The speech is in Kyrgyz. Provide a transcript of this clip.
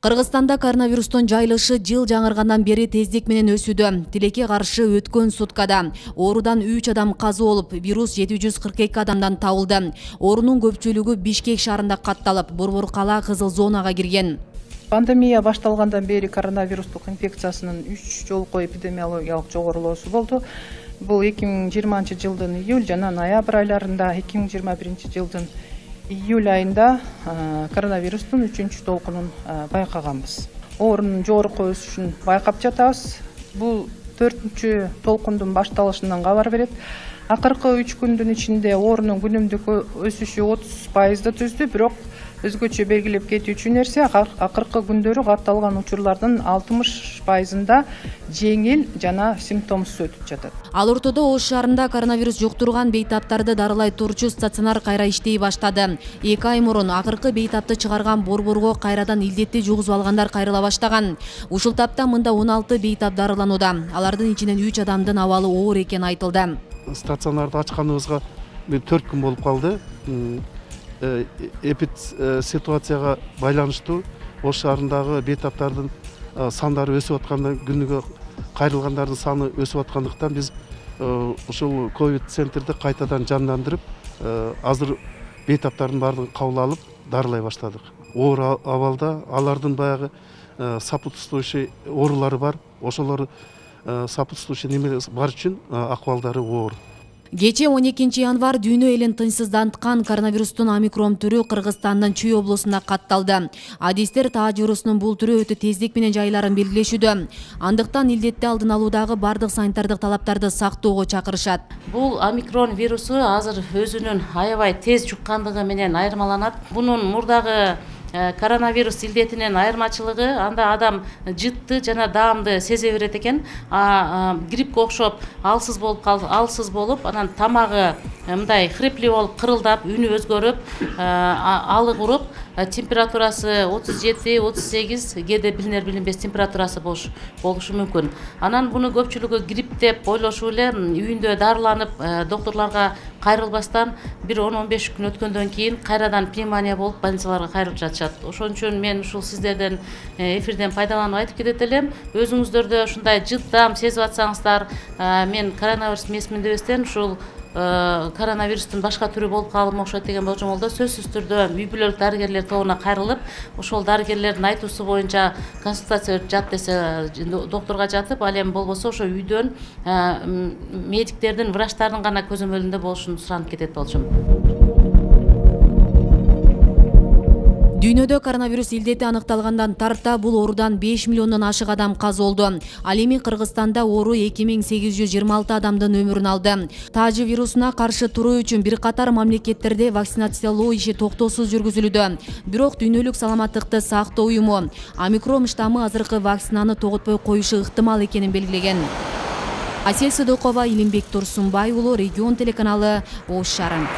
Кыргызстанда коронавирустун жайылышы жыл жаңыргандан бери тездик менен өсүүдө. Тилекке каршы өткөн суткада оорудан 3 адам каза болуп, вирус 742 адамдан табылды. Оорунун көпчүлүгү Бишкек шаарында катталып, Борбор кала кызыл зонага кирген. Пандемия башталгандан бери коронавирустук инфекциясынын 3 жолку эпидемиологиялык жогорулоосу болду. Бул 2020 жылдын июль жана ноябрь айларында, 2021 жылдын июль айында коронавирустун 3-чү толкунун байкаганбыз. Оорунун жогорку өсүшүн байкап жатабыз. Бул 4-чү толкундун башталышынан кабар берет. Акыркы 3 күндүн ичинде оорунун күнүмдүк өсүшү 30%ды түздү, бирок өзгөчө белгилеп кетүүчү нерсе акыркы күндөрү катталган учурлардын 60%-ында жеңил жана симптомсуз өтүп жатат. Ал ортодо Ош шаарында коронавирус жуктурган бейтаптарды дарылай турчу стационар кайра иштей баштады. 2 ай мурун акыркы бейтапты чыгарган Борборго кайрадан илдетти жугузуп алгандар кайрыла баштаган. Ушул тапта мында 16 бейтап дарыланууда. Алардын ичинен 3 адамдын абалы оор экени айтылды. Стационарды ачканыбызга 4 күн болуп калды. Ситуацияга байланыштуу Ош шаарындагы бейтаптардын сандары өсүп аткандан күнүгө кайрылгандардын саны өсүп аткандыктан биз ушул ковид центрди кайтадан жандандырып, азыр бейтаптардын баардыгын кабыл алып дарылай баштадык. Оор абалда алардын баягы сопутствующий оорулары бар. Ошолор сопутствующий неме бар үчүн акыбалдары оор. Кече 12 январь дүйнө элин тынчсызданткан коронавирустун омикрон түрү Кыргызстандын Чүй облусунда катталды. Адистер таа вирусунун бул түрү өтө тездик менен жайларын белгилешүүдө. Андыктан илдетти алдын алуудагы бардык санитардык талаптарды сактоого чакырышат. Бул омикрон вирусу азыр өзүнүн аябай тез жуккандыгы менен айырмаланат. Бунун мурдагы коронавирус илдетинен айырмачылыгы анда адам жытты жана даамды сезе берет экен. Гриппке окшоп алсыз болуп, анан тамагы мындай хриплүү болуп, кырылдап, үнү өзгөрүп, алы куруп, температурасы 37-38, кээде билинер-билинбес температурасы болушу мүмкүн. Анан буну көпчүлүгү грипп деп ойлошуп эле үйүндө дарыланып, доктурларга кайрылбастан бир 10-15 күн өткөндөн кийин кайрадан пневмония болуп больницаларга кайрылып жатышат. Ошон үчүн мен ушул сиздерден эфирден пайдаланып айтып кетет элем. Өзүңүздөрдө ушундай жыттам сезип атсаңыздар, мен коронавирус мезгилинде эбестен ушул коронавирустун башка түрү болуп калым окшойт деген болжомолдо сөзсүз түрдө үй бүлөлүк дарыгерлер тобуна кайрылып, ошол дарыгерлердин айтуусу боюнча консультация жат десе доктурга жатып, ал эми болбосо ошо үйдөн медиктердин, врачтардын гана көзөмөлүндө болушун суранып кетет болчумун. Дүйнөдө коронавирус илдети аныкталгандан тарта бул оорудан 5 миллиондон ашык адам каза болду. Ал эми Кыргызстанда оору 2826 адамдын өмүрүн алды. Таажы вирусуна каршы туруу үчүн бир катар мамлекеттерде вакцинациялоо иши токтоосуз жүргүзүлүүдө. Бирок Дүйнөлүк саламаттыкты сактоо уюму омикрон штаммы азыркы вакцинаны тоготпой коюшу ыктымал экенин белгилеген. Асель Сыдыкова, Илимбек Турсунбай уулу, Регион телеканалы, Ош шаары.